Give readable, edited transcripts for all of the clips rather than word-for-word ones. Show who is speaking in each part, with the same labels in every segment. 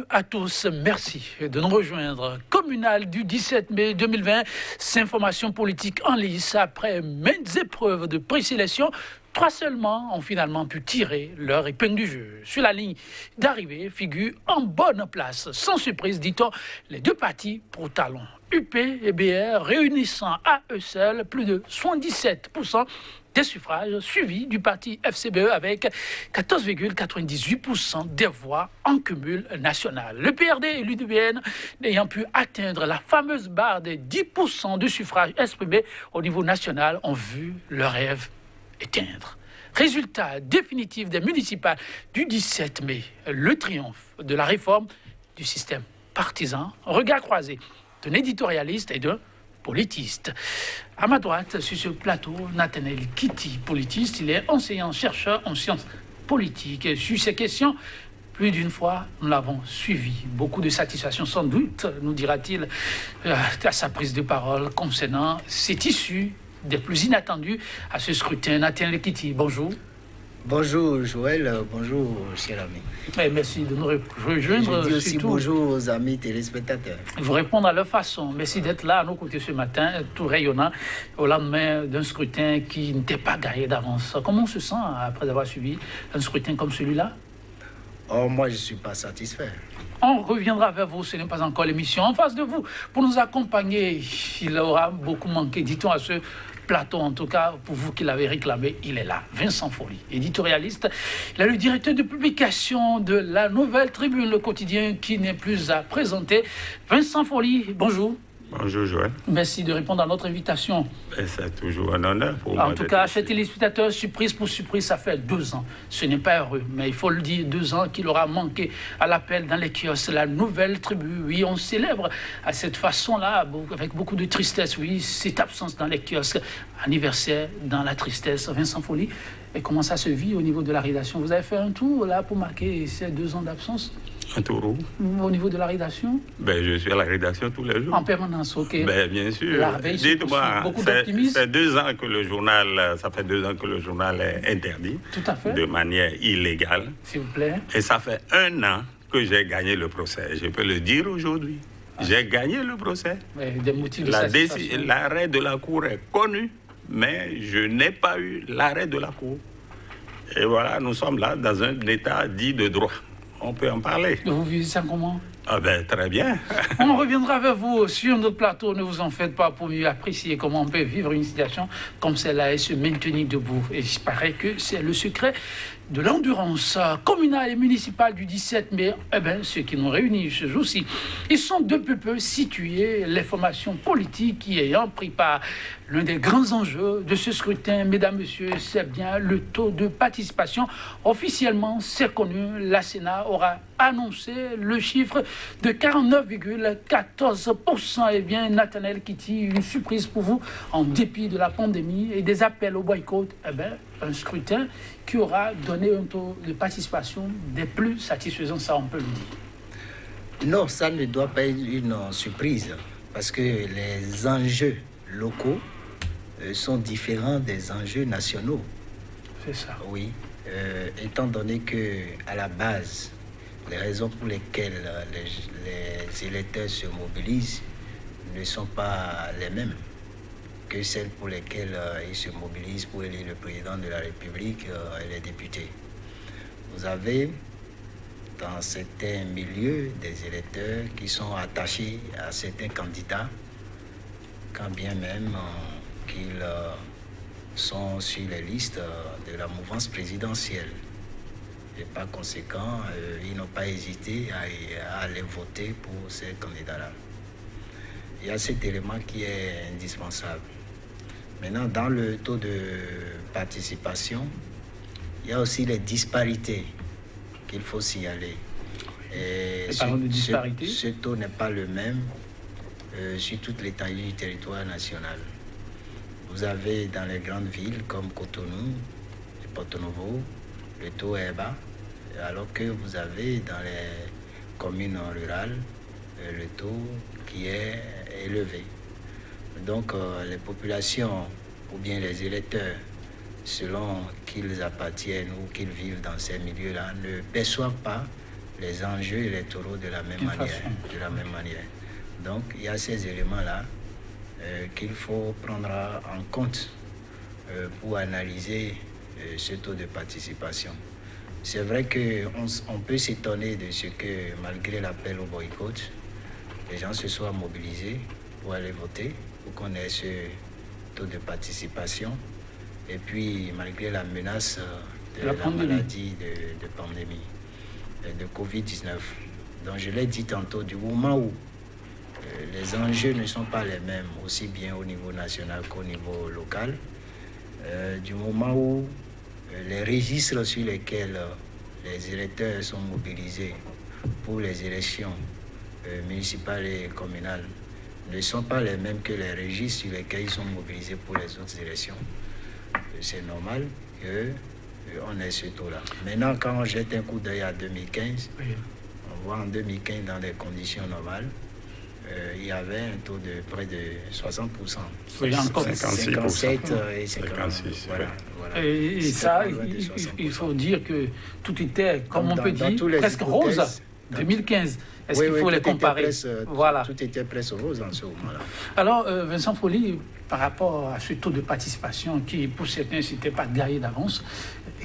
Speaker 1: Salut à tous, merci de nous rejoindre. Communal du 17 mai 2020, information politique en lice après maintes épreuves de présélection. 3 seulement ont finalement pu tirer leur épingle du jeu. Sur la ligne d'arrivée figure en bonne place, sans surprise, dit-on, les deux partis pro talons. UP et BR réunissant à eux seuls plus de 77% des suffrages, suivis du parti FCBE avec 14,98% des voix en cumul national. Le PRD et l'UDBN n'ayant pu atteindre la fameuse barre des 10% de suffrages exprimés au niveau national ont vu leur rêve éteindre. Résultat définitif des municipales du 17 mai, le triomphe de la réforme du système partisan, regard croisé d'un éditorialiste et d'un politiste. À ma droite, sur ce plateau, Nathanaël Kitty, politiste. Il est enseignant-chercheur en sciences politiques. Et sur ces questions, plus d'une fois, nous l'avons suivi. Beaucoup de satisfaction, sans doute, nous dira-t-il, à sa prise de parole concernant cette issue des plus inattendus à ce scrutin. Nathanaël Kitty, bonjour.
Speaker 2: Bonjour Joël, bonjour cher ami.
Speaker 1: Merci de nous rejoindre.
Speaker 2: Je dis aussi bonjour aux amis téléspectateurs.
Speaker 1: Vous répondre à leur façon. Merci d'être là à nos côtés ce matin, tout rayonnant, au lendemain d'un scrutin qui n'était pas gagné d'avance. Comment on se sent après avoir suivi un scrutin comme celui-là?
Speaker 2: Oh, moi je ne suis pas satisfait.
Speaker 1: On reviendra vers vous, ce n'est pas encore l'émission. En face de vous, pour nous accompagner, il aura beaucoup manqué, dit-on à ce plateau, en tout cas, pour vous qui l'avez réclamé, il est là. Vincent Folly, éditorialiste. Il est le directeur de publication de la Nouvelle Tribune, le quotidien qui n'est plus à présenter. Vincent Folly, bonjour.
Speaker 3: Bonjour Joël.
Speaker 1: Merci de répondre à notre invitation.
Speaker 3: C'est toujours un honneur pour moi.
Speaker 1: En tout cas, chers téléspectateurs, surprise pour surprise, ça fait 2 ans. Ce n'est pas heureux, mais il faut le dire, 2 ans qu'il aura manqué à l'appel dans les kiosques. La Nouvelle Tribune, oui, on célèbre à cette façon-là, avec beaucoup de tristesse, oui, cette absence dans les kiosques. Anniversaire dans la tristesse. Vincent Folly, et comment ça se vit au niveau de la rédaction? Vous avez fait un tour là pour marquer ces 2 ans d'absence?
Speaker 3: Un tour où?
Speaker 1: Au niveau de la rédaction?
Speaker 3: Je suis à la rédaction tous les jours.
Speaker 1: En permanence, ok.
Speaker 3: Bien sûr.
Speaker 1: La veille,
Speaker 3: dites-moi,
Speaker 1: beaucoup d'optimisme.
Speaker 3: c'est 2 ans que le journal, ça fait 2 ans que le journal est interdit.
Speaker 1: Tout à fait.
Speaker 3: De manière illégale.
Speaker 1: S'il vous plaît.
Speaker 3: Et ça fait 1 an que j'ai gagné le procès. Je peux le dire aujourd'hui. J'ai gagné le procès.
Speaker 1: Des motifs de satisfaction.
Speaker 3: L'arrêt de la Cour est connu, mais je n'ai pas eu l'arrêt de la Cour. Et voilà, nous sommes là dans un état dit de droit. On peut en parler.
Speaker 1: Vous vivez ça comment?
Speaker 3: Très bien.
Speaker 1: On reviendra vers vous sur notre plateau. Ne vous en faites pas pour mieux apprécier comment on peut vivre une situation comme celle-là et se maintenir debout. Et il paraît que c'est le secret de l'endurance communale et municipale du 17 mai. Ceux qui nous réunissent ce jour-ci, ils sont depuis peu situés, les formations politiques qui ayant pris part. L'un des grands enjeux de ce scrutin, mesdames, messieurs, c'est bien le taux de participation. Officiellement, c'est connu, la Sénat aura annoncé le chiffre de 49,14%. Nathanaël Kitty, une surprise pour vous, en dépit de la pandémie et des appels au boycott. Un scrutin qui aura donné un taux de participation des plus satisfaisants, ça on peut le dire.
Speaker 2: Non, ça ne doit pas être une surprise, parce que les enjeux locaux sont différents des enjeux nationaux.
Speaker 1: C'est ça.
Speaker 2: Oui, étant donné que à la base, les raisons pour lesquelles les électeurs se mobilisent ne sont pas les mêmes que celles pour lesquelles ils se mobilisent pour élire le président de la République et les députés. Vous avez dans certains milieux des électeurs qui sont attachés à certains candidats, quand bien même qu'ils sont sur les listes de la mouvance présidentielle. Et par conséquent, ils n'ont pas hésité à aller voter pour ces candidats-là. Il y a cet élément qui est indispensable. Maintenant, dans le taux de participation, il y a aussi les disparités qu'il faut signaler. Et ce taux n'est pas le même sur toute l'étendue du territoire national. Vous avez dans les grandes villes comme Cotonou et Porto-Novo, le taux est bas, alors que vous avez dans les communes rurales le taux qui est élevé. Donc les populations ou bien les électeurs, selon qu'ils appartiennent ou qu'ils vivent dans ces milieux-là, ne perçoivent pas les enjeux électoraux de la même manière. Donc, il y a ces éléments-là qu'il faut prendre en compte pour analyser ce taux de participation. C'est vrai qu'on peut s'étonner de ce que, malgré l'appel au boycott, les gens se soient mobilisés pour aller voter, pour qu'on ait ce taux de participation. Et puis, malgré la menace de la maladie de pandémie, de Covid-19. Donc, je l'ai dit tantôt, du moment où les enjeux ne sont pas les mêmes, aussi bien au niveau national qu'au niveau local, du moment où les registres sur lesquels les électeurs sont mobilisés pour les élections municipales et communales ne sont pas les mêmes que les registres sur lesquels ils sont mobilisés pour les autres élections. C'est normal qu'on ait ce taux-là. Maintenant, quand on jette un coup d'œil à 2015, on voit en 2015, dans des conditions normales, il y avait un taux de près de 60%.
Speaker 1: Oui, encore
Speaker 2: 57 et
Speaker 3: 56.
Speaker 2: Voilà.
Speaker 1: Et ça, il faut dire que tout était, comme on peut dire, presque rose. 2015. Est-ce qu'il faut les comparer?
Speaker 2: Tout était presque rose en ce moment-là.
Speaker 1: Alors, Vincent Folly, par rapport à ce taux de participation qui, pour certains, n'était pas gagné d'avance,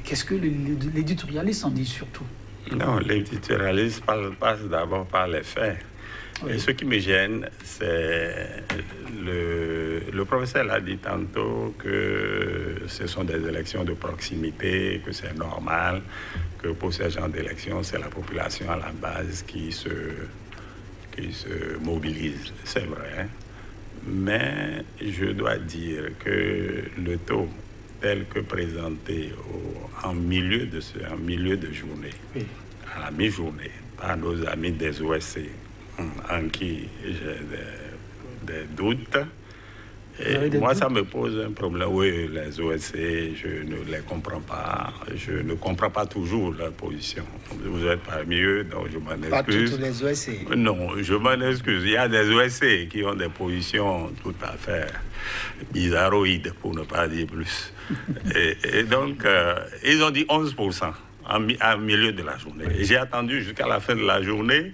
Speaker 1: qu'est-ce que l'éditorialiste en dit surtout?
Speaker 3: Non, l'éditorialiste passe d'abord par les faits. Oui. Et ce qui me gêne, c'est le professeur l'a dit tantôt que ce sont des élections de proximité, que c'est normal, que pour ces genres d'élections, c'est la population à la base qui se mobilise. C'est vrai. Hein? Mais je dois dire que le taux tel que présenté en milieu de journée, oui, à la mi-journée, par nos amis des OSC, en qui j'ai des doutes. Et moi, ça me pose un problème. Oui, les OSC, je ne les comprends pas. Je ne comprends pas toujours leur position. Vous êtes parmi eux, donc je m'en excuse.
Speaker 2: Pas tous les OSC.
Speaker 3: Non, je m'en excuse. Il y a des OSC qui ont des positions tout à fait bizarroïdes, pour ne pas dire plus. et donc, ils ont dit 11% en milieu de la journée. Et j'ai attendu jusqu'à la fin de la journée.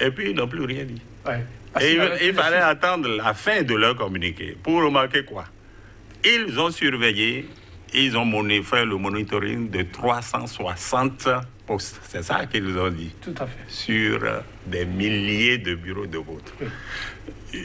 Speaker 3: Et puis, ils n'ont plus rien dit. Ouais. Et il fallait attendre la fin de leur communiqué pour remarquer quoi? Ils ont surveillé, ils ont fait le monitoring de 360 postes. C'est ça qu'ils ont dit.
Speaker 1: Tout à fait.
Speaker 3: Sur des milliers de bureaux de vote. Oui.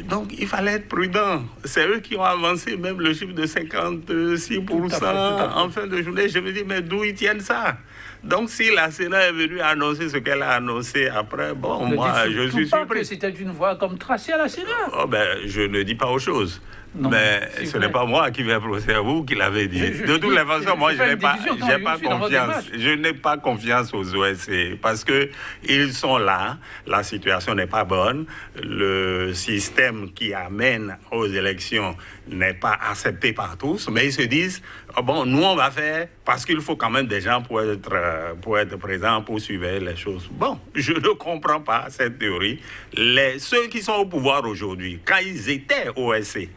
Speaker 3: Donc, il fallait être prudent. C'est eux qui ont avancé même le chiffre de 56% en fin de journée. Je me dis, mais d'où ils tiennent ça? Donc, si la Sénat est venue annoncer ce qu'elle a annoncé après, bon, moi, je suis surpris.
Speaker 1: Que c'était une voie comme tracée à la Sénat.
Speaker 3: Oh, ben, je ne dis pas autre chose. Non, mais ce n'est pas moi qui vais procéder à vous qui l'avez dit. De toutes les façons, moi, je n'ai pas confiance. Je n'ai pas confiance aux OSC parce qu'ils sont là. La situation n'est pas bonne. Le système qui amène aux élections n'est pas accepté par tous. Mais ils se disent, oh, bon, nous, on va faire parce qu'il faut quand même des gens pour être présents, pour suivre les choses. Bon, je ne comprends pas cette théorie. Ceux qui sont au pouvoir aujourd'hui, quand ils étaient OSC,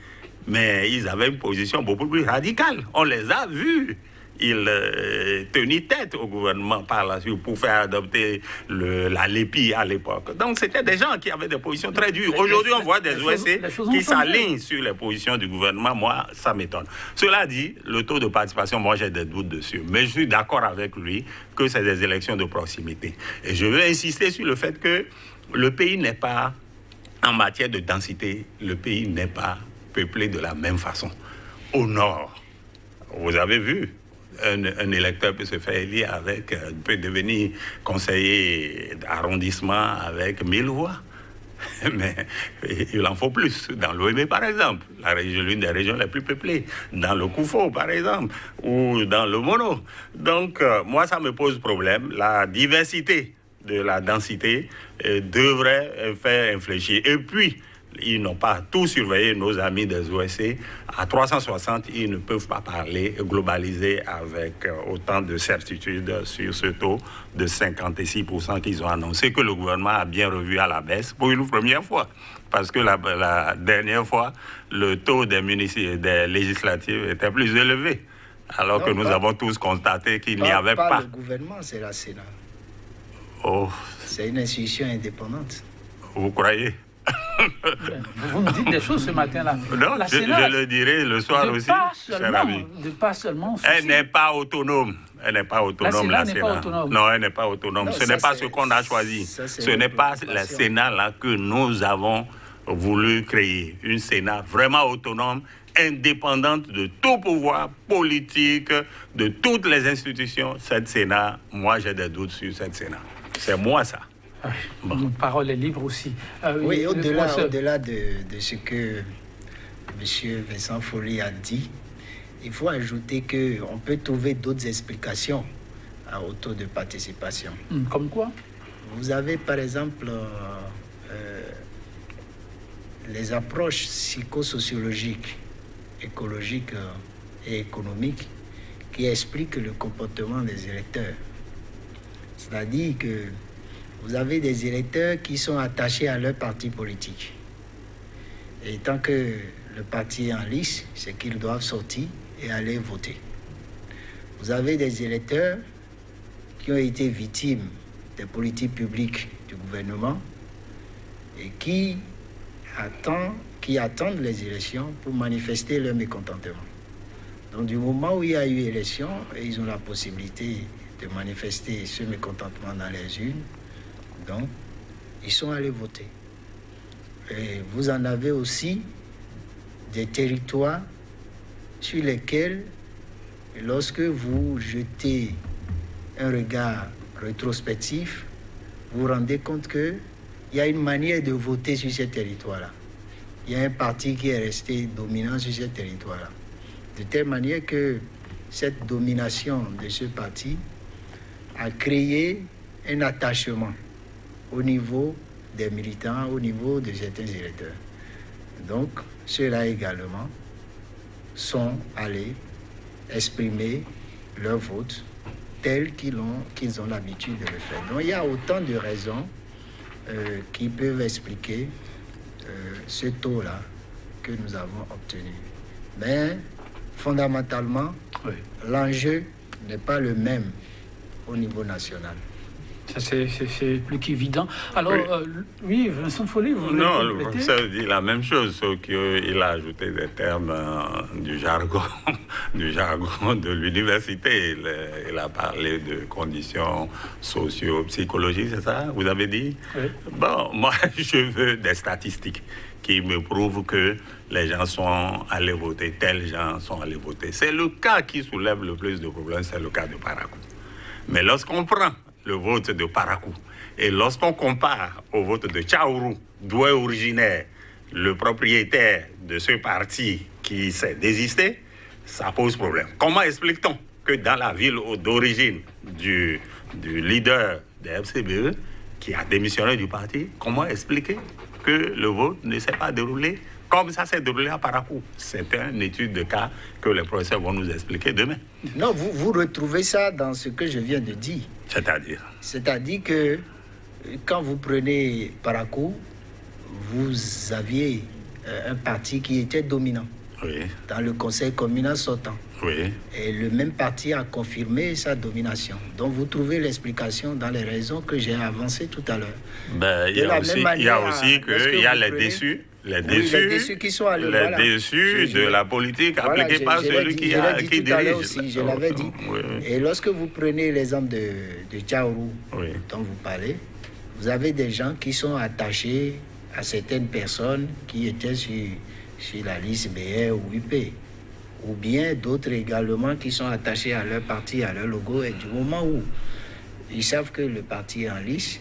Speaker 3: mais ils avaient une position beaucoup plus radicale. On les a vus. Ils tenaient tête au gouvernement par la suite pour faire adopter la LEPI à l'époque. Donc, c'était des gens qui avaient des positions très dures. Aujourd'hui, on voit des OSC qui s'alignent sur les positions du gouvernement. Moi, ça m'étonne. Cela dit, le taux de participation, moi, j'ai des doutes dessus. Mais je suis d'accord avec lui que c'est des élections de proximité. Et je veux insister sur le fait que le pays n'est pas, en matière de densité, le pays n'est pas peuplé de la même façon. Au nord, vous avez vu, un électeur peut se faire élire peut devenir conseiller d'arrondissement avec 1000 voix. Mais il en faut plus. Dans l'Ouémé, par exemple, l'une des régions les plus peuplées. Dans le Koufo, par exemple, ou dans le Mono. Donc, moi, ça me pose problème. La diversité de la densité devrait faire infléchir. Et puis, ils n'ont pas tout surveillé, nos amis des OSC. À 360, ils ne peuvent pas parler globalisé avec autant de certitude sur ce taux de 56% qu'ils ont annoncé, que le gouvernement a bien revu à la baisse pour une première fois. Parce que la dernière fois, le taux des législatives était plus élevé. Alors que nous avons tous constaté qu'il n'y avait pas.
Speaker 2: Le gouvernement, c'est la Sénat. C'est une institution indépendante.
Speaker 3: Vous croyez?
Speaker 1: Vous me dites des choses ce matin-là.
Speaker 3: Non, je le dirai le soir aussi, cher ami.
Speaker 1: Pas seulement.
Speaker 3: Elle n'est pas autonome. Elle n'est pas autonome, la Sénat. Non, elle n'est pas autonome. Non, ce n'est pas ce qu'on a choisi. Ce n'est pas la Sénat là que nous avons voulu créer. Une Sénat vraiment autonome, indépendante de tout pouvoir politique, de toutes les institutions. Cette Sénat, moi j'ai des doutes sur cette Sénat. C'est moi ça.
Speaker 1: Bon. Une parole est libre aussi.
Speaker 2: Oui, au-delà de ce que M. Vincent Folly a dit, il faut ajouter qu'on peut trouver d'autres explications au taux de participation.
Speaker 1: Comme quoi?
Speaker 2: Vous avez par exemple les approches psychosociologiques, écologiques et économiques qui expliquent le comportement des électeurs. C'est-à-dire que vous avez des électeurs qui sont attachés à leur parti politique. Et tant que le parti est en lice, c'est qu'ils doivent sortir et aller voter. Vous avez des électeurs qui ont été victimes des politiques publiques du gouvernement et qui attendent les élections pour manifester leur mécontentement. Donc du moment où il y a eu élection, ils ont la possibilité de manifester ce mécontentement dans les urnes. Donc, ils sont allés voter. Et vous en avez aussi des territoires sur lesquels, lorsque vous jetez un regard rétrospectif, vous vous rendez compte qu'il y a une manière de voter sur ces territoires-là. Il y a un parti qui est resté dominant sur ces territoires-là. De telle manière que cette domination de ce parti a créé un attachement au niveau des militants, au niveau de certains électeurs. Donc, ceux-là également sont allés exprimer leur vote tel qu'ils ont l'habitude de le faire. Donc, il y a autant de raisons qui peuvent expliquer ce taux-là que nous avons obtenu. Mais, fondamentalement, l'enjeu n'est pas le même au niveau national.
Speaker 1: C'est plus qu'évident. Alors, oui, Vincent Folly, vous voulez compléter?
Speaker 3: Non, ça dit la même chose, sauf qu'il a ajouté des termes du jargon de l'université. Il a parlé de conditions socio-psychologiques, c'est ça, vous avez dit? Oui. Bon, moi, je veux des statistiques qui me prouvent que les gens sont allés voter, tels gens sont allés voter. C'est le cas qui soulève le plus de problèmes, c'est le cas de Parakou. Mais lorsqu'on prend le vote de Parakou et lorsqu'on compare au vote de Tchaourou, d'où est originaire le propriétaire de ce parti qui s'est désisté, ça pose problème. Comment explique-t-on que dans la ville d'origine du leader des FCBE qui a démissionné du parti, comment expliquer que le vote ne s'est pas déroulé comme ça s'est déroulé à Parakou? C'est une étude de cas que les professeurs vont nous expliquer demain.
Speaker 2: Non, vous retrouvez ça dans ce que je viens de dire.
Speaker 3: C'est-à-dire?
Speaker 2: C'est-à-dire que quand vous prenez Parakou, vous aviez un parti qui était dominant dans le conseil communal sortant.
Speaker 3: Oui.
Speaker 2: Et le même parti a confirmé sa domination. Donc vous trouvez l'explication dans les raisons que j'ai avancées tout à l'heure.
Speaker 3: Ben, il y a aussi qu'il y a les déçus. Les déçus
Speaker 2: qui sont allés,
Speaker 3: de la politique appliquée par celui qui dirige.
Speaker 2: Aussi, je l'avais dit.
Speaker 3: Oui.
Speaker 2: Et lorsque vous prenez l'exemple de Tchaourou, dont vous parlez, vous avez des gens qui sont attachés à certaines personnes qui étaient sur la liste BR ou UP. Ou bien d'autres également qui sont attachés à leur parti, à leur logo. Et du moment où ils savent que le parti est en lice,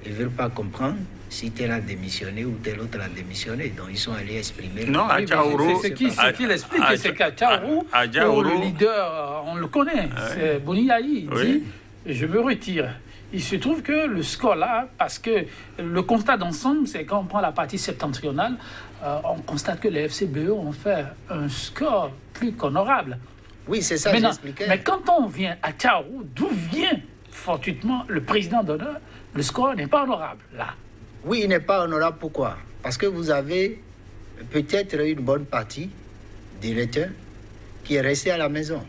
Speaker 2: ils ne veulent pas comprendre si tel a démissionné ou tel autre a démissionné. Donc, ils sont allés exprimer...
Speaker 1: Non, à Tchaourou... C'est ce qu'il explique, c'est qu'à Tchaourou, le leader, on le connaît, c'est Boniaï, il dit « Je me retire ». Il se trouve que le score là, parce que le constat d'ensemble, c'est quand on prend la partie septentrionale, on constate que les FCBE ont fait un score plus qu'honorable.
Speaker 2: Oui, c'est ça que j'expliquais.
Speaker 1: Mais quand on vient à Tchaourou, d'où vient fortuitement le président d'honneur, le score n'est pas honorable, là.
Speaker 2: Oui, il n'est pas honorable. Pourquoi? Parce que vous avez peut-être une bonne partie d'électeurs qui est restée à la maison,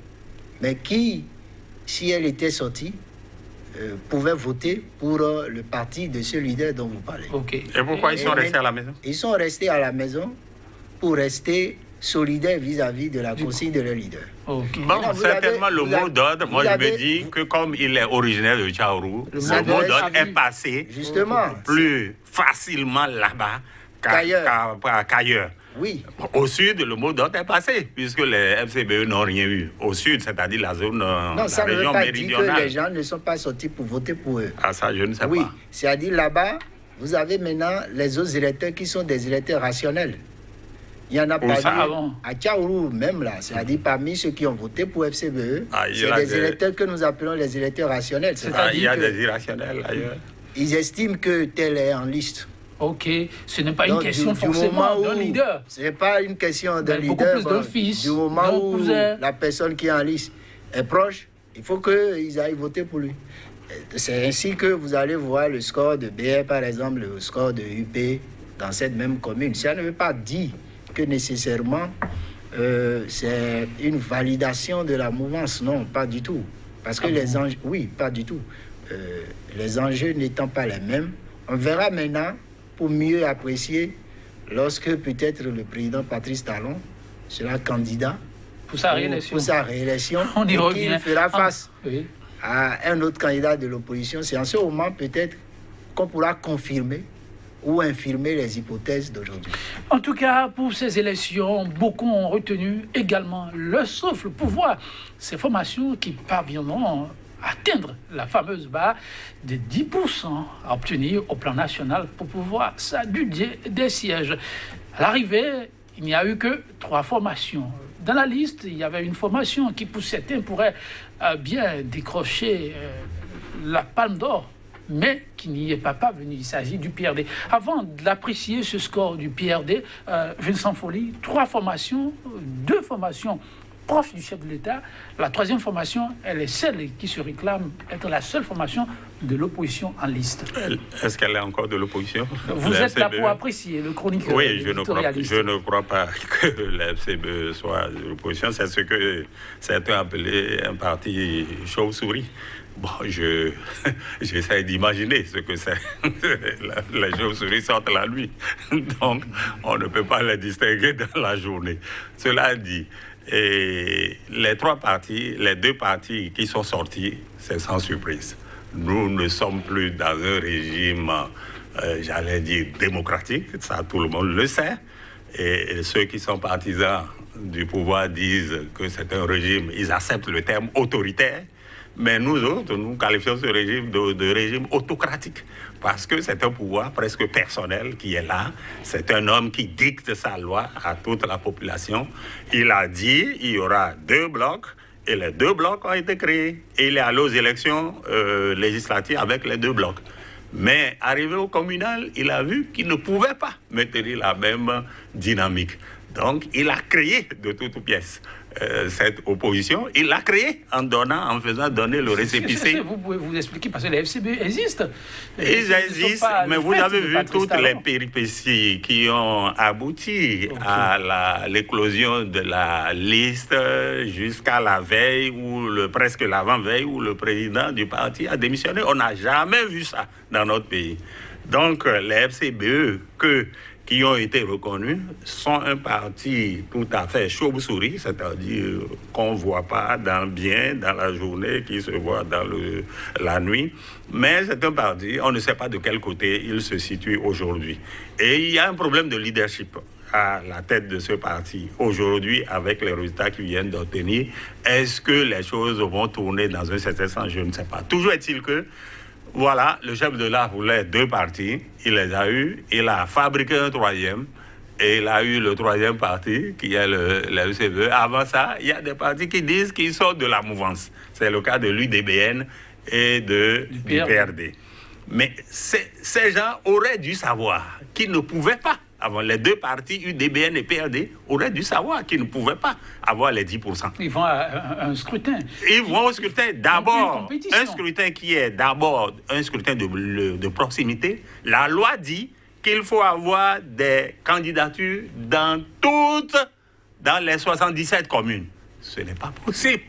Speaker 2: mais qui, si elle était sortie, pouvaient voter pour le parti de ce leader dont vous parlez.
Speaker 1: Okay.
Speaker 3: Et pourquoi ils sont restés à la maison?
Speaker 2: Ils sont restés à la maison pour rester solidaires vis-à-vis de la consigne de leur leader.
Speaker 3: Okay. Bon, certainement le mot d'ordre, moi je me dis que comme il est originaire de Tchaourou, le mot d'ordre est passé
Speaker 2: justement
Speaker 3: plus facilement là-bas qu'ailleurs.
Speaker 2: Oui.
Speaker 3: Au sud, le mot d'ordre est passé, puisque les FCBE n'ont rien eu. Au sud, c'est-à-dire la zone,
Speaker 2: non, ça
Speaker 3: la région méridionale.
Speaker 2: Dire que les gens ne sont pas sortis pour voter pour eux.
Speaker 3: Ah, ça, je ne sais pas.
Speaker 2: Oui, c'est-à-dire là-bas, vous avez maintenant les autres électeurs qui sont des électeurs rationnels. Il y en a pas à Tchaourou même là, c'est-à-dire parmi ceux qui ont voté pour FCBE, c'est des électeurs que nous appelons les électeurs rationnels.
Speaker 3: Il y a des irrationnels ailleurs.
Speaker 2: Ils estiment que tel est en liste.
Speaker 1: Ok, ce n'est pas une question forcément d'un leader.
Speaker 2: Ce n'est pas une question d'un leader.
Speaker 1: Beaucoup plus d'un fils,
Speaker 2: du moment où la personne qui est en liste est proche, il faut qu'ils aillent voter pour lui. C'est ainsi que vous allez voir le score de BR, par exemple, le score de UP dans cette même commune. Ça ne veut pas dire que nécessairement c'est une validation de la mouvance. Non, pas du tout. Parce que les enjeux... Oui, pas du tout. Les enjeux n'étant pas les mêmes, on verra maintenant pour mieux apprécier lorsque peut-être le président Patrice Talon sera candidat
Speaker 1: pour sa réélection.
Speaker 2: On y revient. Il fera face à un autre candidat de l'opposition. C'est en ce moment peut-être qu'on pourra confirmer ou infirmer les hypothèses d'aujourd'hui.
Speaker 1: En tout cas, pour ces élections, beaucoup ont retenu également le souffle pour voir ces formations qui parviendront atteindre la fameuse barre de 10% à obtenir au plan national pour pouvoir s'adjuger des sièges. À l'arrivée, il n'y a eu que 3 formations. Dans la liste, il y avait une formation qui, pour certains, pourrait bien décrocher la palme d'or, mais qui n'y est pas parvenu. Il s'agit du PRD. Avant d'apprécier ce score du PRD, Vincent Folly, 3 formations, 2 formations proche du chef de l'État. La 3e formation, elle est celle qui se réclame être la seule formation de l'opposition en liste.
Speaker 3: Est-ce qu'elle est encore de l'opposition?
Speaker 1: Vous êtes là pour apprécier le chroniqueur.
Speaker 3: Oui, je ne crois pas que la FCBE soit de l'opposition. C'est ce que certains appelaient un parti chauve-souris. Bon, j'essaie d'imaginer ce que c'est. Les chauves-souris sortent la nuit. Donc, on ne peut pas les distinguer dans la journée. Cela dit, et les 2 partis qui sont sortis, c'est sans surprise. Nous ne sommes plus dans un régime, j'allais dire, démocratique, ça tout le monde le sait. Et ceux qui sont partisans du pouvoir disent que c'est un régime, ils acceptent le terme autoritaire. Mais nous autres, nous qualifions ce régime de régime autocratique. Parce que c'est un pouvoir presque personnel qui est là. C'est un homme qui dicte sa loi à toute la population. Il a dit qu'il y aura 2 blocs. Et les 2 blocs ont été créés. Et il est allé aux élections législatives avec les 2 blocs. Mais arrivé au communal, il a vu qu'il ne pouvait pas maintenir la même dynamique. Donc, il a créé de toutes pièces cette opposition. Il l'a créée en faisant donner le récépissé.
Speaker 1: Vous pouvez vous expliquer, parce que les FCBE existent.
Speaker 3: Ils existent, mais vous avez vu toutes les péripéties qui ont abouti à l'éclosion de la liste jusqu'à la veille, ou presque l'avant-veille, où le président du parti a démissionné. On n'a jamais vu ça dans notre pays. Donc, les FCBE qui ont été reconnus sont un parti tout à fait chauve-souris, c'est-à-dire qu'on ne voit pas bien dans la journée, qui se voit dans la nuit. Mais c'est un parti, on ne sait pas de quel côté il se situe aujourd'hui. Et il y a un problème de leadership à la tête de ce parti aujourd'hui, avec les résultats qu'ils viennent d'obtenir. Est-ce que les choses vont tourner dans un certain sens? Je ne sais pas. Toujours est-il que voilà, le chef de l'État voulait 2 partis, il les a eus, il a fabriqué un 3e, et il a eu le 3e parti, qui est le FCBE. Avant ça, il y a des partis qui disent qu'ils sont de la mouvance. C'est le cas de l'UDBN et du PRD. Mais ces gens auraient dû savoir qu'ils ne pouvaient pas, avant les 2 partis, UDBN et PRD, auraient dû savoir qu'ils ne pouvaient pas avoir les 10%.
Speaker 1: Ils vont à un scrutin.
Speaker 3: Ils vont au scrutin. D'abord, un scrutin qui est d'abord un scrutin de proximité. La loi dit qu'il faut avoir des candidatures dans les 77 communes. Ce n'est pas possible.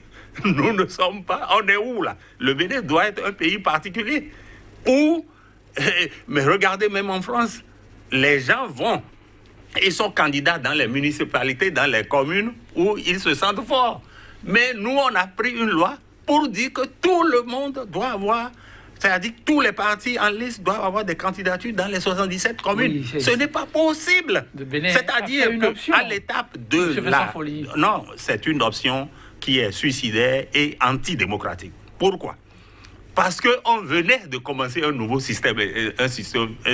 Speaker 3: Nous ne sommes pas... On est où, là? Le Bénin doit être un pays particulier. Où... Mais regardez, même en France, les gens vont... Ils sont candidats dans les municipalités, dans les communes où ils se sentent forts. Mais nous, on a pris une loi pour dire que tout le monde doit avoir... C'est-à-dire que tous les partis en liste doivent avoir des candidatures dans les 77 communes. Oui, ce n'est pas possible. C'est-à-dire qu'à l'étape de la... Non, c'est une option qui est suicidaire et antidémocratique. Pourquoi? Parce qu'on venait de commencer un nouveau système, un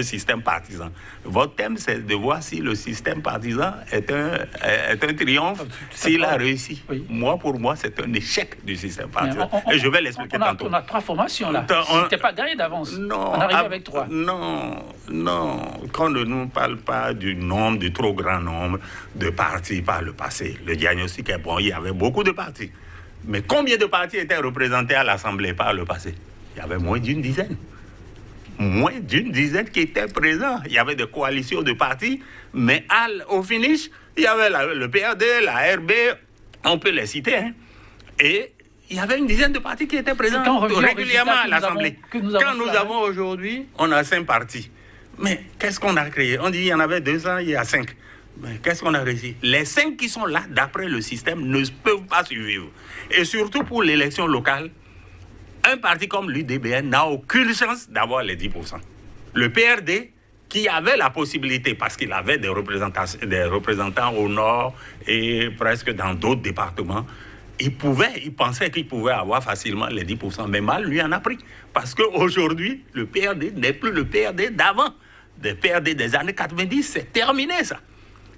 Speaker 3: système partisan. Votre thème, c'est de voir si le système partisan est un triomphe, s'il a réussi. Oui. Pour moi, c'est un échec du système partisan. Et je vais l'expliquer tantôt.
Speaker 1: On a 3 formations, là. C'était pas gagné d'avance.
Speaker 3: Non.
Speaker 1: On arrive avec 3.
Speaker 3: Non. Qu'on ne nous parle pas du trop grand nombre de partis par le passé. Le diagnostic est bon, il y avait beaucoup de partis. Mais combien de partis étaient représentés à l'Assemblée par le passé? Il y avait moins d'une dizaine. Moins d'une dizaine qui étaient présents. Il y avait des coalitions de partis, mais au finish, il y avait le PRD, la RB, on peut les citer. Hein. Et il y avait une dizaine de partis qui étaient présents régulièrement à l'Assemblée. Quand nous avons aujourd'hui, on a 5 partis. Mais qu'est-ce qu'on a créé? On dit qu'il y en avait 200, il y a 5. Mais qu'est-ce qu'on a réussi? Les 5 qui sont là, d'après le système, ne peuvent pas survivre. Et surtout pour l'élection locale, un parti comme l'UDBN n'a aucune chance d'avoir les 10%. Le PRD, qui avait la possibilité, parce qu'il avait des représentants au nord et presque dans d'autres départements, il pensait qu'il pouvait avoir facilement les 10%. Mais mal lui en a pris. Parce qu'aujourd'hui, le PRD n'est plus le PRD d'avant. Le PRD des années 90, c'est terminé ça.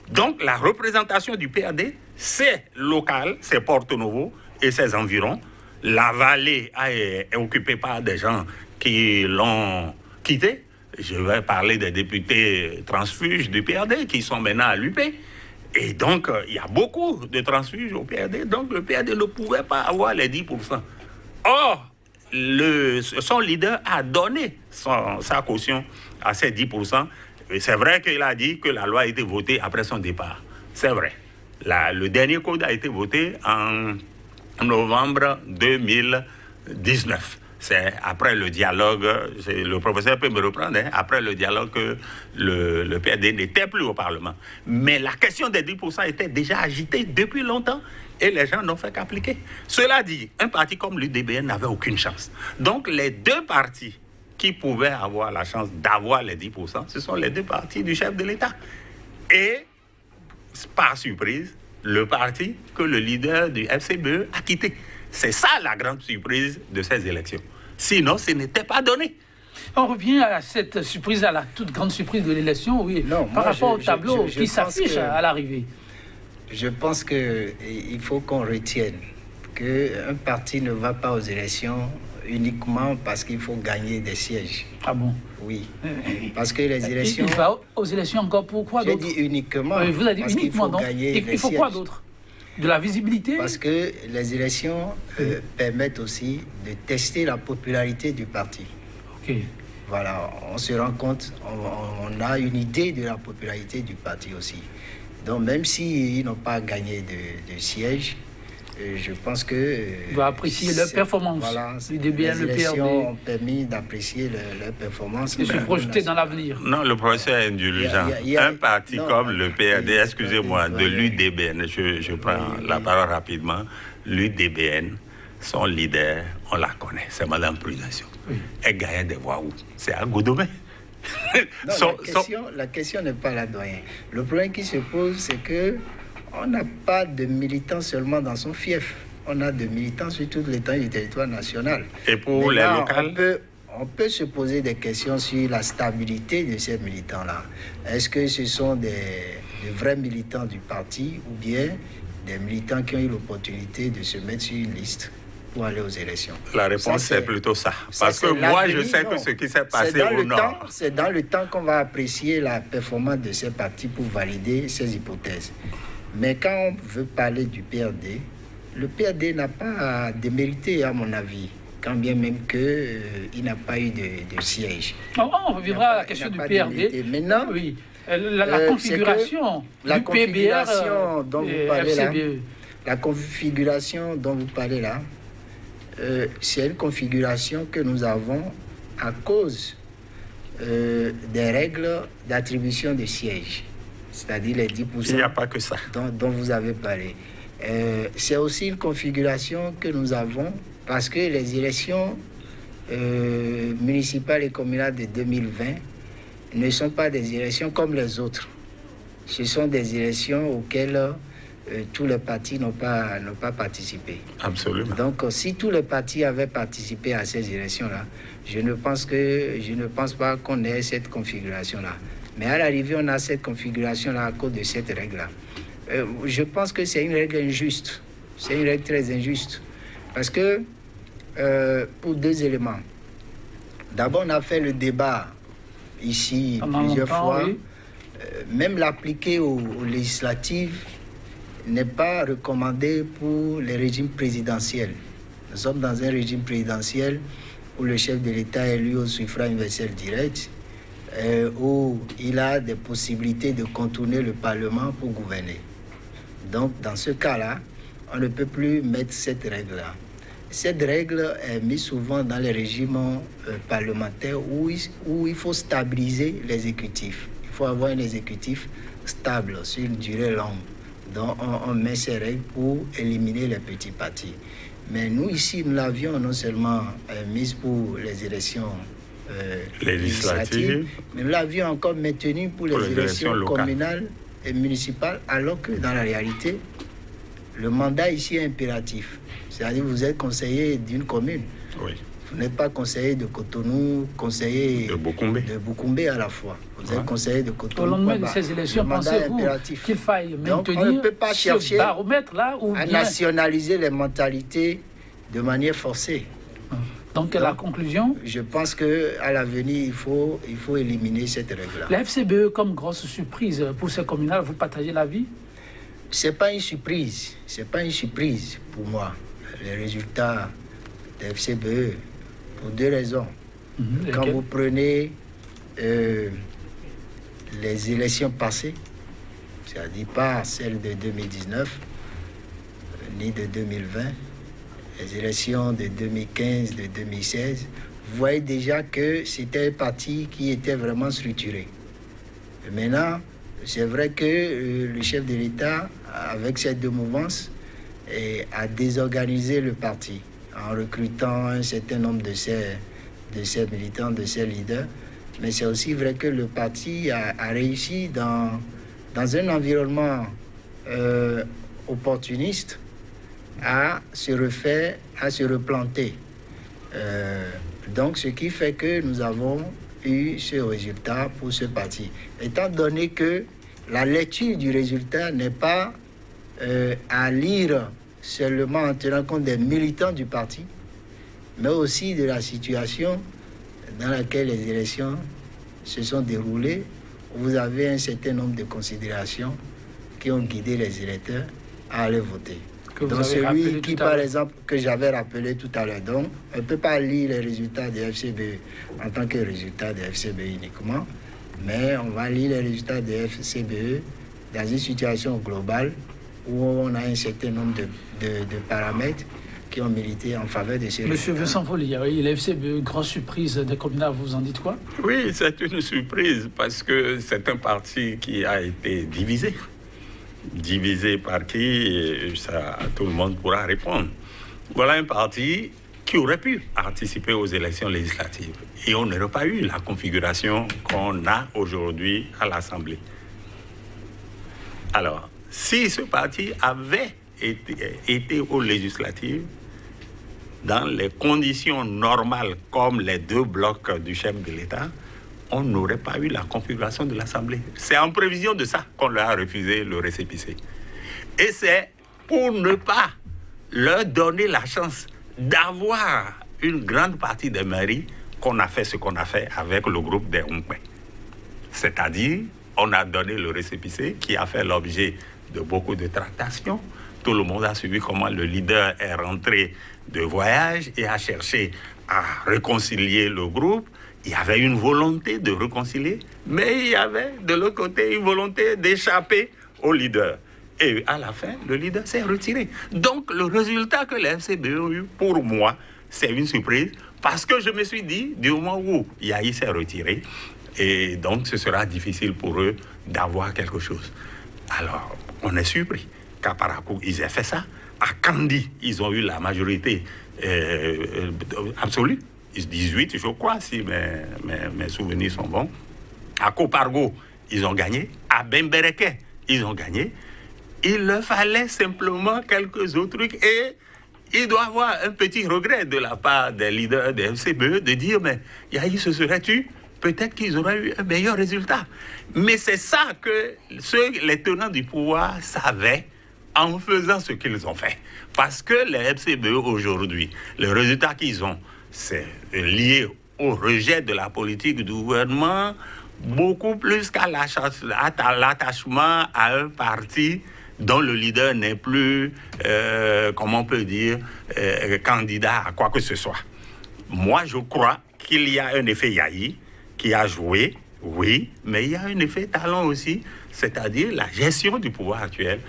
Speaker 3: Donc, la représentation du PRD, c'est local, c'est Porto-Novo et ses environs. La vallée est occupée par des gens qui l'ont quitté. Je vais parler des députés transfuges du PRD qui sont maintenant à l'UP. Et donc, il y a beaucoup de transfuges au PRD. Donc, le PRD ne pouvait pas avoir les 10%. Or, son leader a donné sa caution à ces 10%. Et c'est vrai qu'il a dit que la loi a été votée après son départ. C'est vrai. Le dernier code a été voté en novembre 2019. C'est après le dialogue, le professeur peut me reprendre, hein, après le dialogue que le PRD n'était plus au Parlement. Mais la question des 10% était déjà agitée depuis longtemps et les gens n'ont fait qu'appliquer. Cela dit, un parti comme l'UDBN n'avait aucune chance. Donc les 2 partis qui pouvaient avoir la chance d'avoir les 10%, ce sont les 2 partis du chef de l'État. Et, par surprise, le parti que le leader du FCBE a quitté. C'est ça la grande surprise de ces élections. Sinon, ce n'était pas donné.
Speaker 1: On revient à cette surprise, à la toute grande surprise de l'élection, oui, par rapport au tableau qui s'affiche à l'arrivée.
Speaker 2: Je pense qu'il faut qu'on retienne qu'un parti ne va pas aux élections uniquement parce qu'il faut gagner des sièges.
Speaker 1: Ah bon?
Speaker 2: Oui. Parce que les élections...
Speaker 1: Il va aux élections encore pourquoi d'autre?
Speaker 2: J'ai dit uniquement.
Speaker 1: Oui, vous avez dit
Speaker 2: parce
Speaker 1: uniquement,
Speaker 2: qu'il faut gagner des sièges.
Speaker 1: Il faut quoi d'autre? De la visibilité?
Speaker 2: Parce que les élections permettent aussi de tester la popularité du parti.
Speaker 1: Ok.
Speaker 2: Voilà, on se rend compte, on a une idée de la popularité du parti aussi. Donc même s'ils n'ont pas gagné de sièges, je pense que...
Speaker 1: On va apprécier leur performance.
Speaker 2: Voilà,
Speaker 1: l'UDBN, le PRD.
Speaker 2: Les élections ont permis d'apprécier leur performance.
Speaker 1: Et se projeter dans l'avenir.
Speaker 3: Non, le professeur est indulgent. Un parti comme le PRD, excusez-moi, de l'UDBN, je prends la parole rapidement. L'UDBN, son leader, on la connaît, c'est Mme Prudencio. Oui. Elle gagne des voix où? C'est à Godomé.
Speaker 2: La question n'est pas là, doyen. Le problème qui se pose, c'est que on n'a pas de militants seulement dans son fief. On a des militants sur toute l'étendue du territoire national.
Speaker 3: Et pour les locales,
Speaker 2: on peut se poser des questions sur la stabilité de ces militants-là. Est-ce que ce sont des vrais militants du parti ou bien des militants qui ont eu l'opportunité de se mettre sur une liste pour aller aux élections?
Speaker 3: La réponse c'est plutôt ça. Parce que moi, je sais que ce qui s'est passé au Nord...
Speaker 2: C'est dans le temps qu'on va apprécier la performance de ces partis pour valider ces hypothèses. Mais quand on veut parler du PRD, le PRD n'a pas à démériter, à mon avis, quand bien même qu'il n'a pas eu de siège.
Speaker 1: On reviendra à la question du PRD.
Speaker 2: Maintenant,
Speaker 1: oui, la configuration
Speaker 2: la
Speaker 1: du
Speaker 2: configuration
Speaker 1: PBR
Speaker 2: dont vous parlez là, la configuration dont vous parlez là, c'est une configuration que nous avons à cause des règles d'attribution de sièges, c'est-à-dire les 10%
Speaker 3: Il n'y a pas que ça.
Speaker 2: dont vous avez parlé. C'est aussi une configuration que nous avons parce que les élections municipales et communales de 2020 ne sont pas des élections comme les autres. Ce sont des élections auxquelles tous les partis n'ont pas participé.
Speaker 3: Absolument.
Speaker 2: Donc, si tous les partis avaient participé à ces élections-là, je ne pense pas qu'on ait cette configuration-là. Mais à l'arrivée, on a cette configuration-là à cause de cette règle-là. Je pense que c'est une règle injuste. C'est une règle très injuste. Parce que, pour deux éléments. D'abord, on a fait le débat ici plusieurs fois. Oui. Même l'appliquer aux législatives n'est pas recommandé pour les régimes présidentiels. Nous sommes dans un régime présidentiel où le chef de l'État est élu au suffrage universel direct, où il a des possibilités de contourner le Parlement pour gouverner. Donc, dans ce cas-là, on ne peut plus mettre cette règle-là. Cette règle est mise souvent dans les régimes parlementaires où il faut stabiliser l'exécutif. Il faut avoir un exécutif stable sur une durée longue. Donc, on met ces règles pour éliminer les petits partis. Mais nous, ici, nous l'avions non seulement mise pour les élections législatives, mais nous l'avions encore maintenue pour les élections communales et municipales, alors que dans la réalité, le mandat ici est impératif. C'est-à-dire que vous êtes conseiller d'une commune.
Speaker 3: Oui.
Speaker 2: Vous n'êtes pas conseiller de Cotonou, conseiller de Boukoumbe à la fois. Vous êtes conseiller de Cotonou.
Speaker 1: Au lendemain de ces élections, pensez-vous qu'il faille maintenir
Speaker 2: on ne peut pas chercher
Speaker 1: baromètre-là ou
Speaker 2: à nationaliser les mentalités de manière forcée.
Speaker 1: Donc, la conclusion?
Speaker 2: Je pense qu'à l'avenir, il faut éliminer cette règle-là.
Speaker 1: La FCBE, comme grosse surprise pour ces communales, vous partagez l'avis?
Speaker 2: C'est pas une surprise. C'est pas une surprise pour moi. Les résultats de la FCBE, pour deux raisons. Quand vous prenez les élections passées, c'est-à-dire pas celles de 2019, ni de 2020, les élections de 2015, de 2016, vous voyez déjà que c'était un parti qui était vraiment structuré. Et maintenant, c'est vrai que le chef de l'État, avec ces deux mouvances, a désorganisé le parti en recrutant un certain nombre de ses militants, de ses leaders. Mais c'est aussi vrai que le parti a réussi dans un environnement opportuniste à se refaire, à se replanter. Donc, ce qui fait que nous avons eu ce résultat pour ce parti. Étant donné que la lecture du résultat n'est pas à lire seulement en tenant compte des militants du parti, mais aussi de la situation dans laquelle les élections se sont déroulées. Vous avez un certain nombre de considérations qui ont guidé les électeurs à aller voter. Donc celui qui, par exemple, que j'avais rappelé tout à l'heure, donc on ne peut pas lire les résultats des FCBE en tant que résultats des FCBE uniquement, mais on va lire les résultats des FCBE dans une situation globale où on a un certain nombre de paramètres qui ont milité en faveur de ces
Speaker 1: Monsieur Vincent Follier, oui, la FCBE, grosse surprise des communales, vous en dites quoi?
Speaker 3: Oui, c'est une surprise parce que c'est un parti qui a été divisé. Divisé par qui, ça, tout le monde pourra répondre. Voilà un parti qui aurait pu participer aux élections législatives. Et on n'aurait pas eu la configuration qu'on a aujourd'hui à l'Assemblée. Alors, si ce parti avait été aux législatives, dans les conditions normales, comme les deux blocs du chef de l'État, on n'aurait pas eu la configuration de l'Assemblée. C'est en prévision de ça qu'on leur a refusé le récépissé. Et c'est pour ne pas leur donner la chance d'avoir une grande partie des mairies qu'on a fait ce qu'on a fait avec le groupe des Hunkwe. C'est-à-dire, on a donné le récépissé qui a fait l'objet de beaucoup de tractations. Tout le monde a suivi comment le leader est rentré de voyage et a cherché à réconcilier le groupe. Il y avait une volonté de réconcilier, mais il y avait de l'autre côté une volonté d'échapper au leader. Et à la fin, le leader s'est retiré. Donc, le résultat que les FCBE ont eu, pour moi, c'est une surprise. Parce que je me suis dit, du moment où Yahi s'est retiré, et donc ce sera difficile pour eux d'avoir quelque chose. Alors, on est surpris qu'à Parakou, ils aient fait ça. À Kandi, ils ont eu la majorité absolue. 18, je crois, si mes souvenirs sont bons. À Kopargo, ils ont gagné. À Bembereke, ils ont gagné. Il leur fallait simplement quelques autres trucs. Et il doit y avoir un petit regret de la part des leaders des FCBE de dire, mais Yahi, ce serait-tu? Peut-être qu'ils auraient eu un meilleur résultat. Mais c'est ça que les tenants du pouvoir savaient en faisant ce qu'ils ont fait. Parce que les FCBE aujourd'hui, le résultat qu'ils ont, c'est lié au rejet de la politique du gouvernement, beaucoup plus qu'à l'attachement à un parti dont le leader n'est plus, comment on peut dire, candidat à quoi que ce soit. Moi, je crois qu'il y a un effet Yahi qui a joué, oui, mais il y a un effet talent aussi, c'est-à-dire la gestion du pouvoir actuel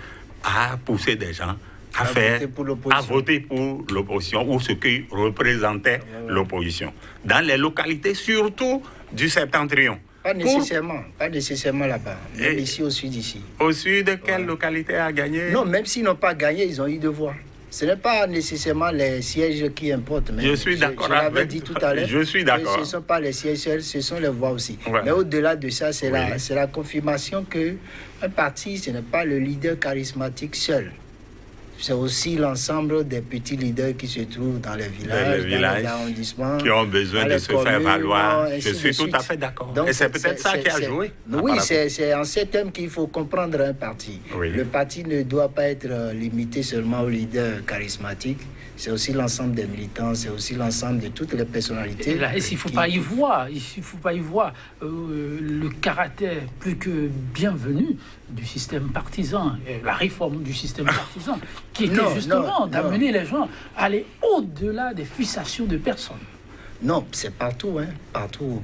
Speaker 3: a poussé des gens à voter pour l'opposition ou ce qui représentait l'opposition. Dans les localités, surtout du septentrion.
Speaker 2: Pas nécessairement là-bas, même ici au sud ici.
Speaker 3: Au sud, quelle localité a gagné?
Speaker 2: Non, même s'ils n'ont pas gagné, ils ont eu de voix. Ce n'est pas nécessairement les sièges qui importent. Mais
Speaker 3: je suis d'accord.
Speaker 2: Je l'avais dit tout à l'heure.
Speaker 3: Je suis d'accord.
Speaker 2: Ce ne sont pas les sièges seuls, ce sont les voix aussi. Ouais. Mais au-delà de ça, c'est la confirmation qu'un parti, ce n'est pas le leader charismatique seul. C'est aussi l'ensemble des petits leaders qui se trouvent dans les villages, dans les arrondissements,
Speaker 3: qui ont besoin de se faire valoir. Je suis tout à fait d'accord. Et c'est peut-être ça qui a joué.
Speaker 2: Oui, c'est en ces termes qu'il faut comprendre un parti. Oui. Le parti ne doit pas être limité seulement aux leaders charismatiques. C'est aussi l'ensemble des militants, c'est aussi l'ensemble de toutes les personnalités.
Speaker 1: Et il ne faut pas y voir, le caractère plus que bienvenu du système partisan, la réforme du système partisan, qui était justement d'amener les gens à aller au-delà des fixations de personnes.
Speaker 2: Non, c'est partout,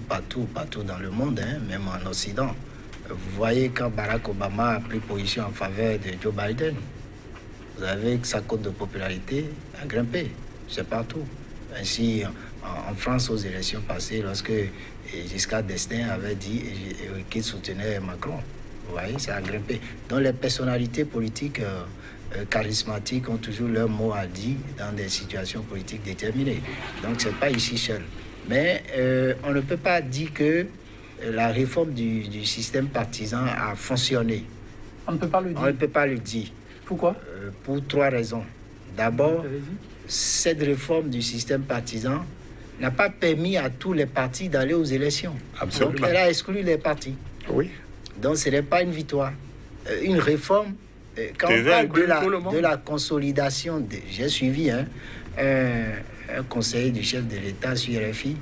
Speaker 2: partout dans le monde, même en Occident. Vous voyez quand Barack Obama a pris position en faveur de Joe Biden, vous avez que sa cote de popularité a grimpé. C'est partout. Ainsi, en France, aux élections passées, lorsque Giscard d'Estaing avait dit qu'il soutenait Macron, vous voyez, ça a grimpé. Donc, les personnalités politiques charismatiques ont toujours leur mot à dire dans des situations politiques déterminées. Donc, ce n'est pas ici seul. Mais on ne peut pas dire que la réforme du système partisan a fonctionné.
Speaker 1: On ne peut pas le dire.
Speaker 2: On ne peut pas le dire.
Speaker 1: Pourquoi?
Speaker 2: Pour trois raisons. D'abord, cette réforme du système partisan n'a pas permis à tous les partis d'aller aux élections.
Speaker 3: Absolument.
Speaker 2: Donc, elle a exclu les partis.
Speaker 3: Oui.
Speaker 2: Donc, ce n'est pas une victoire. Une réforme, quand on parle de la consolidation, j'ai suivi un conseiller du chef de l'État sur RFI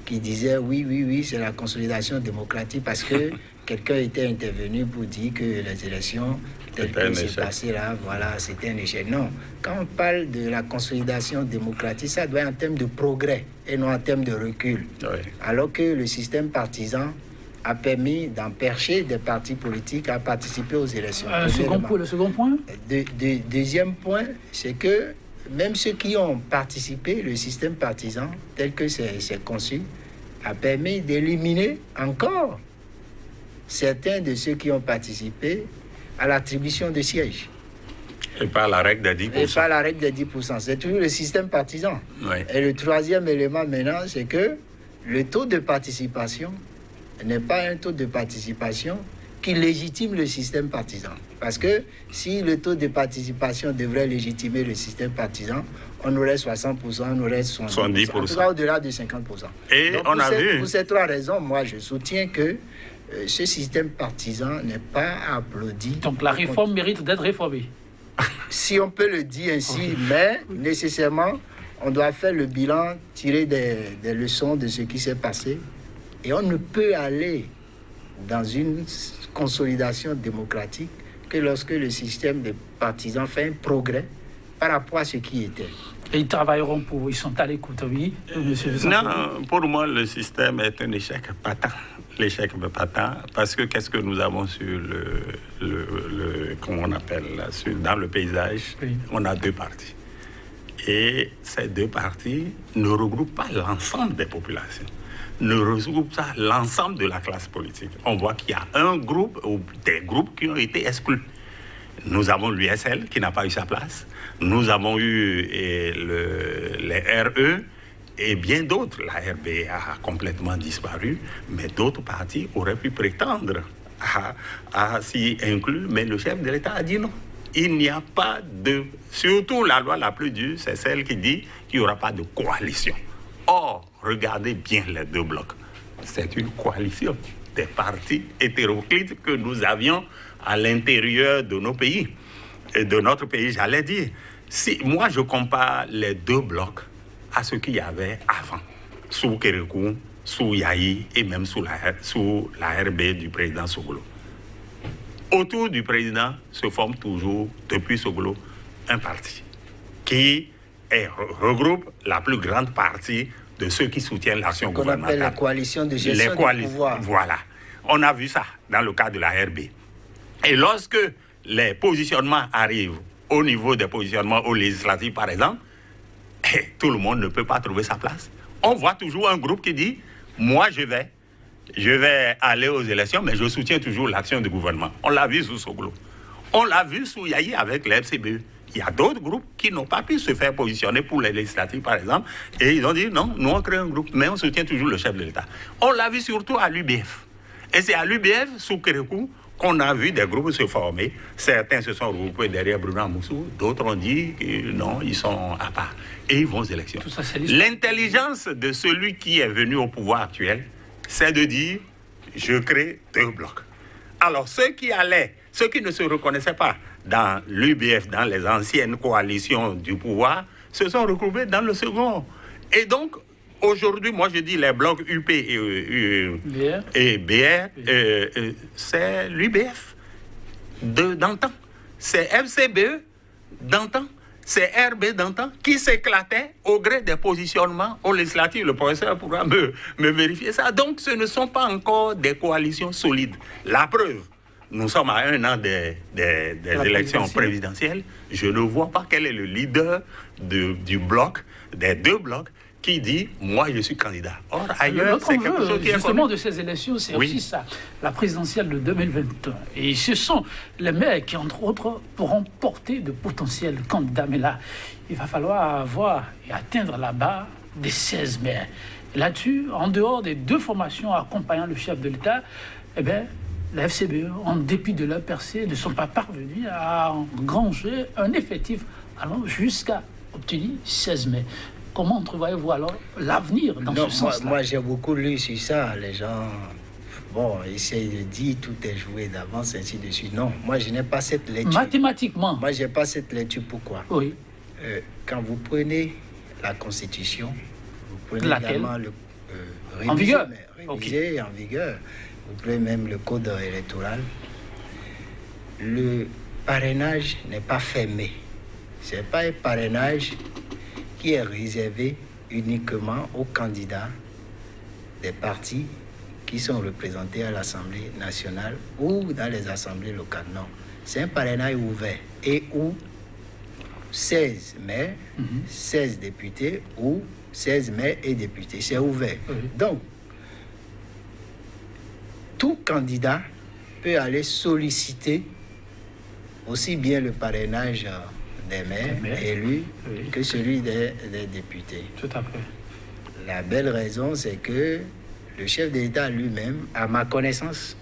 Speaker 2: qui disait oui, c'est la consolidation démocratique parce que quelqu'un était intervenu pour dire que les élections telles que c'est passé là, voilà, c'était un échec. Non, quand on parle de la consolidation démocratique, ça doit être en termes de progrès et non en termes de recul. Oui. Alors que le système partisan a permis d'empêcher des partis politiques à participer aux élections.
Speaker 1: Le second point
Speaker 2: Deuxième point, c'est que même ceux qui ont participé, le système partisan, tel que c'est conçu, a permis d'éliminer encore certains de ceux qui ont participé à l'attribution de sièges.
Speaker 3: Et par la règle des 10%.
Speaker 2: Et par la règle des 10%. C'est toujours le système partisan. Oui. Et le troisième élément maintenant, c'est que le taux de participation n'est pas un taux de participation qui légitime le système partisan. Parce que si le taux de participation devrait légitimer le système partisan, on aurait 60%, on aurait 70%. En tout cas, au-delà de 50%.
Speaker 3: Et donc, on a vu.
Speaker 2: Pour ces trois raisons, moi, je soutiens que ce système partisan n'est pas applaudi.
Speaker 1: Donc la réforme mérite d'être réformée.
Speaker 2: Si on peut le dire ainsi, mais nécessairement, on doit faire le bilan, tirer des leçons de ce qui s'est passé. Et on ne peut aller dans une consolidation démocratique que lorsque le système des partisans fait un progrès par rapport à ce qui était.
Speaker 1: Et ils travailleront ils sont à l'écoute, oui, monsieur.
Speaker 3: Non, pour moi, le système est un échec patent. L'échec patent, parce que qu'est-ce que nous avons sur comment on appelle là, dans le paysage, oui. On a deux partis. Et ces deux partis ne regroupent pas l'ensemble des populations, ne regroupent pas l'ensemble de la classe politique. On voit qu'il y a un groupe ou des groupes qui ont été exclus. Nous avons l'USL qui n'a pas eu sa place. Nous avons eu les RE et bien d'autres. La RB a complètement disparu, mais d'autres partis auraient pu prétendre à s'y inclure, mais le chef de l'État a dit non. Il n'y a pas de... Surtout la loi la plus dure, c'est celle qui dit qu'il n'y aura pas de coalition. Or, regardez bien les deux blocs. C'est une coalition des partis hétéroclites que nous avions à l'intérieur de nos pays, et de notre pays, j'allais dire. Si moi, je compare les deux blocs à ce qu'il y avait avant, sous Kérékou, sous Yahi et même sous la RB du président Soglo. Autour du président se forme toujours, depuis Soglo, un parti qui regroupe la plus grande partie de ceux qui soutiennent l'action gouvernementale.
Speaker 2: Qu'on appelle la coalition de gestion du pouvoir.
Speaker 3: Voilà. On a vu ça dans le cas de la RB. Et lorsque les positionnements arrivent au niveau des positionnements aux législatives, par exemple, tout le monde ne peut pas trouver sa place. On voit toujours un groupe qui dit « Moi, je vais aller aux élections, mais je soutiens toujours l'action du gouvernement. » On l'a vu sous Soglo. On l'a vu sous Yahi avec le FCBE. Il y a d'autres groupes qui n'ont pas pu se faire positionner pour les législatives, par exemple, et ils ont dit « Non, nous, on crée un groupe, mais on soutient toujours le chef de l'État. » On l'a vu surtout à l'UBF. Et c'est à l'UBF, sous Kérékou, qu'on a vu des groupes se former. Certains se sont regroupés derrière Bruno Amoussou, d'autres ont dit que non, ils sont à part. Et ils vont aux élections. L'intelligence de celui qui est venu au pouvoir actuel, c'est de dire, je crée deux blocs. Alors, ceux qui ne se reconnaissaient pas dans l'UBF, dans les anciennes coalitions du pouvoir, se sont regroupés dans le second. Et donc, aujourd'hui, moi je dis les blocs UP et BR, c'est l'UBF d'antan. C'est FCBE d'antan. C'est RB d'antan qui s'éclatait au gré des positionnements aux législatives. Le professeur pourra me vérifier ça. Donc ce ne sont pas encore des coalitions solides. La preuve, nous sommes à 1 an des élections présidentielles. Je ne vois pas quel est le leader du bloc, des deux blocs, qui dit « moi je suis candidat ». Or ailleurs, c'est quelque chose qui est
Speaker 1: justement de ces élections, c'est aussi ça, la présidentielle de 2021. Et ce sont les maires qui, entre autres, pourront porter de potentiels candidats. Mais là, il va falloir avoir et atteindre la barre des 16 maires. Et là-dessus, en dehors des deux formations accompagnant le chef de l'État, eh bien, la FCBE, en dépit de leur percée, ne sont pas parvenus à engranger un effectif allant jusqu'à obtenir 16 maires. Comment entrevoyez-vous alors l'avenir dans ce sens-là?
Speaker 2: Moi, j'ai beaucoup lu sur ça. Les gens essayent de dire tout est joué d'avance, ainsi de suite. Non, moi, je n'ai pas cette lecture.
Speaker 1: Mathématiquement?
Speaker 2: Moi, je n'ai pas cette lecture. Pourquoi?
Speaker 1: Oui.
Speaker 2: Quand vous prenez la Constitution, vous prenez
Speaker 1: laquelle?
Speaker 2: également le
Speaker 1: en vigueur.
Speaker 2: Révisé, en vigueur. Vous prenez même le code électoral. Le parrainage n'est pas fermé. Ce n'est pas un parrainage qui est réservé uniquement aux candidats des partis qui sont représentés à l'Assemblée nationale ou dans les assemblées locales. Non, c'est un parrainage ouvert et où 16 maires, 16 députés ou 16 maires et députés. C'est ouvert. Donc, tout candidat peut aller solliciter aussi bien le parrainage des maires élus que celui des députés.
Speaker 1: Tout à fait.
Speaker 2: La belle raison, c'est que le chef de l'État lui-même, à ma connaissance,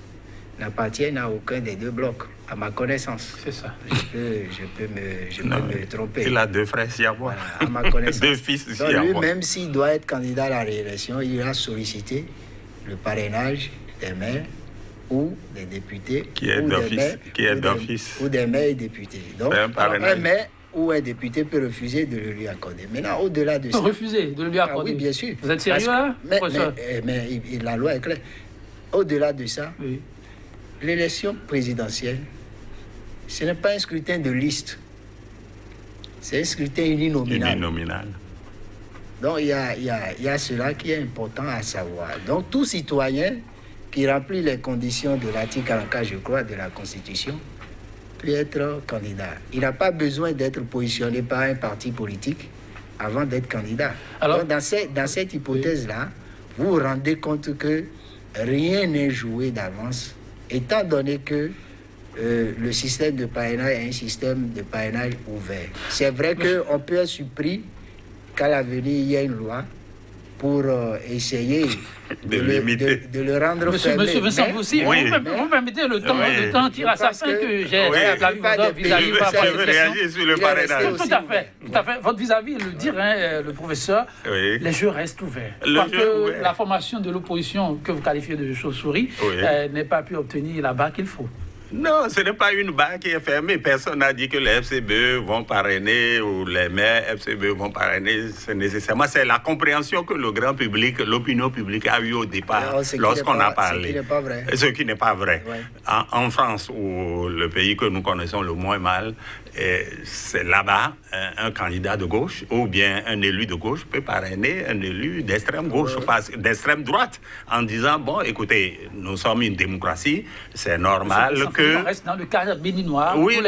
Speaker 2: n'appartient à aucun des deux blocs. À ma connaissance.
Speaker 1: C'est ça.
Speaker 2: Je peux me tromper.
Speaker 3: Il a deux frères siamois.
Speaker 2: Voilà, à ma connaissance.
Speaker 3: Deux fils
Speaker 2: donc
Speaker 3: siamois.
Speaker 2: Lui-même, s'il doit être candidat à la réélection, il a sollicité le parrainage des maires ou des députés
Speaker 3: qui est d'office
Speaker 2: ou des maires et députés. Donc, un maire ou un député peut refuser de le lui accorder. Maintenant, au-delà de ça...
Speaker 1: Refuser de le lui accorder?
Speaker 2: Oui, bien sûr.
Speaker 1: Vous êtes sérieux, là?
Speaker 2: Mais la loi est claire. Au-delà de ça, l'élection présidentielle, ce n'est pas un scrutin de liste. C'est un scrutin uninominal.
Speaker 3: Uninominal.
Speaker 2: Donc, il y a cela qui est important à savoir. Donc, tout citoyen qui remplit les conditions de l'article 44, je crois, de la Constitution, peut être candidat. Il n'a pas besoin d'être positionné par un parti politique avant d'être candidat. Alors, donc, dans cette hypothèse-là, vous vous rendez compte que rien n'est joué d'avance, étant donné que le système de parrainage est un système de parrainage ouvert. C'est vrai qu'on peut être surpris qu'à l'avenir, il y ait une loi pour essayer de le rendre fermé.
Speaker 1: Monsieur Vincent, vous aussi, vous permettez le temps tire à sa fin que j'ai la vis-à-vis par rapport à cette
Speaker 3: réagir sur le parrainage.
Speaker 1: Tout à fait. Votre vis-à-vis le dire, le professeur, les jeux restent ouverts. Parce que la formation de l'opposition que vous qualifiez de chauve-souris n'est pas pu obtenir la barre qu'il faut.
Speaker 3: Non, ce n'est pas une barre qui est fermée. Personne n'a dit que les FCBE vont parrainer ou les maires FCBE vont parrainer. C'est nécessairement, c'est la compréhension que le grand public, l'opinion publique a eu au départ lorsqu'on a parlé.
Speaker 2: Ce qui n'est pas vrai.
Speaker 3: Ce qui n'est pas vrai.
Speaker 2: Ouais.
Speaker 3: En France, où le pays que nous connaissons le moins mal, c'est là-bas, un candidat de gauche ou bien un élu de gauche peut parrainer un élu d'extrême gauche, d'extrême droite, en disant, bon, écoutez, nous sommes une démocratie, c'est normal que...
Speaker 1: On reste dans le cadre béninois.
Speaker 3: Oui,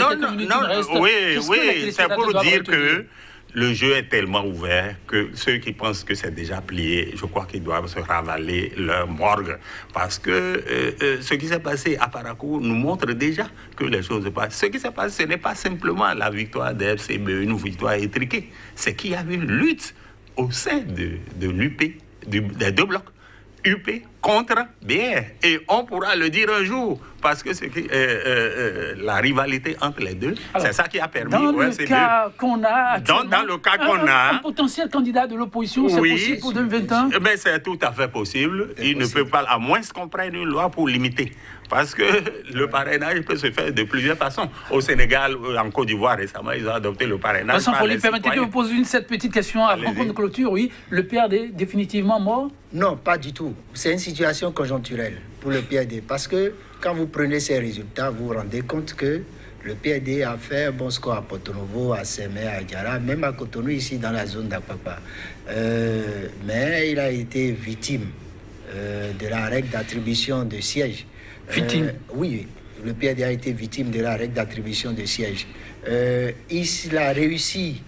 Speaker 3: c'est pour dire que le jeu est tellement ouvert que ceux qui pensent que c'est déjà plié, je crois qu'ils doivent se ravaler leur morgue. Parce que ce qui s'est passé à Parakou nous montre déjà que les choses se passent. Ce qui s'est passé, ce n'est pas simplement la victoire des FCBE, une victoire étriquée. C'est qu'il y a eu une lutte au sein de l'UP, des deux blocs. UP contre BR. Et on pourra le dire un jour, parce que la rivalité entre les deux, c'est ça qui a permis
Speaker 1: au FCBE. Dans
Speaker 3: le cas qu'on a...
Speaker 1: Un potentiel candidat de l'opposition, c'est possible pour 2021 ?
Speaker 3: Mais c'est tout à fait possible. Il ne peut pas, à moins qu'on prenne une loi pour limiter. Parce que le parrainage peut se faire de plusieurs façons. Au Sénégal, en Côte d'Ivoire, récemment, ils ont adopté le parrainage.
Speaker 1: Vincent Folli, permettez de vous poser cette petite question avant qu'on clôture. Oui, le PRD est définitivement mort ?
Speaker 2: Non, pas du tout. C'est une situation conjoncturelle pour le PRD. Parce que quand vous prenez ces résultats, vous vous rendez compte que le PRD a fait un bon score à Porto Novo, à Sémé, à Diara, même à Cotonou, ici dans la zone d'Apapa. Mais il a été victime de la règle d'attribution de sièges.
Speaker 1: Victime
Speaker 2: oui, le PRD a été victime de la règle d'attribution de sièges. Il a réussi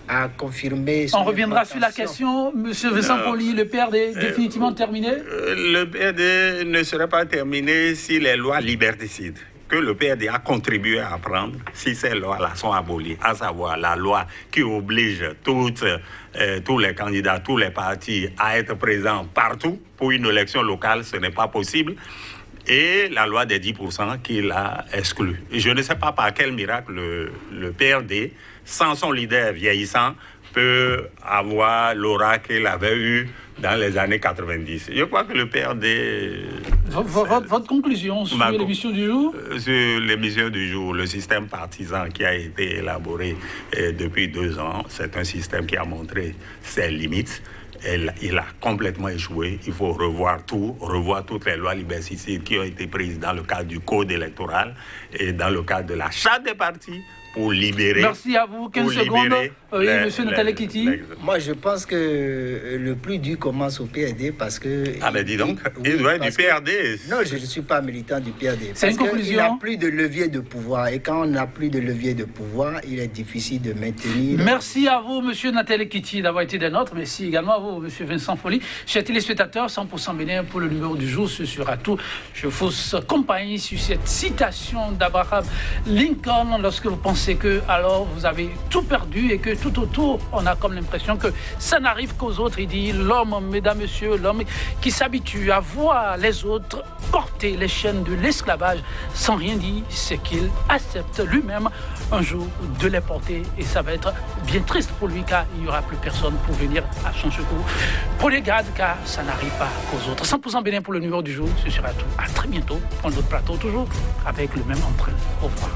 Speaker 2: à confirmer...
Speaker 1: On reviendra sur la question, M. Vincent Folli, le PRD est définitivement terminé ?
Speaker 3: Le PRD ne serait pas terminé si les lois liberticides que le PRD a contribué à prendre, si ces lois-là sont abolies, à savoir la loi qui oblige tous les candidats, tous les partis à être présents partout pour une élection locale, ce n'est pas possible. Et la loi des 10% qui l'a exclu. Je ne sais pas par quel miracle le PRD, sans son leader vieillissant, peut avoir l'aura qu'il avait eu dans les années 90. Je crois que le PRD...
Speaker 1: Votre conclusion sur l'émission du jour ?
Speaker 3: Sur l'émission du jour, le système partisan qui a été élaboré depuis 2 ans, c'est un système qui a montré ses limites. Il a complètement échoué. Il faut revoir toutes les lois liberticides qui ont été prises dans le cadre du code électoral et dans le cadre de la charte des partis pour libérer...
Speaker 1: Merci à vous. 15 secondes. Oui, monsieur Nathalie Kitty.
Speaker 2: Moi, je pense que le plus dur commence au PRD parce que...
Speaker 3: Ah, mais dis donc, il doit être du PRD.
Speaker 2: Non, je ne suis pas militant du PRD.
Speaker 1: C'est une conclusion.
Speaker 2: Il n'a plus de levier de pouvoir. Et quand on n'a plus de levier de pouvoir, il est difficile de maintenir...
Speaker 1: Merci à vous, monsieur Nathalie Kitty, d'avoir été des nôtres. Merci également à vous, monsieur Vincent Folli. Chers téléspectateurs, 100% Bénin pour le numéro du jour, ce sera tout. Je vous accompagne sur cette citation d'Abraham Lincoln lorsque vous pensez que alors vous avez tout perdu et que tout autour, on a comme l'impression que ça n'arrive qu'aux autres. Il dit, l'homme, mesdames, messieurs, l'homme qui s'habitue à voir les autres porter les chaînes de l'esclavage sans rien dire, c'est qu'il accepte lui-même un jour de les porter. Et ça va être bien triste pour lui car il n'y aura plus personne pour venir à son secours. Prenez garde car ça n'arrive pas qu'aux autres. 100% Bénin pour le numéro du jour, ce sera tout. À très bientôt pour un autre plateau, toujours avec le même emprunt. Au revoir.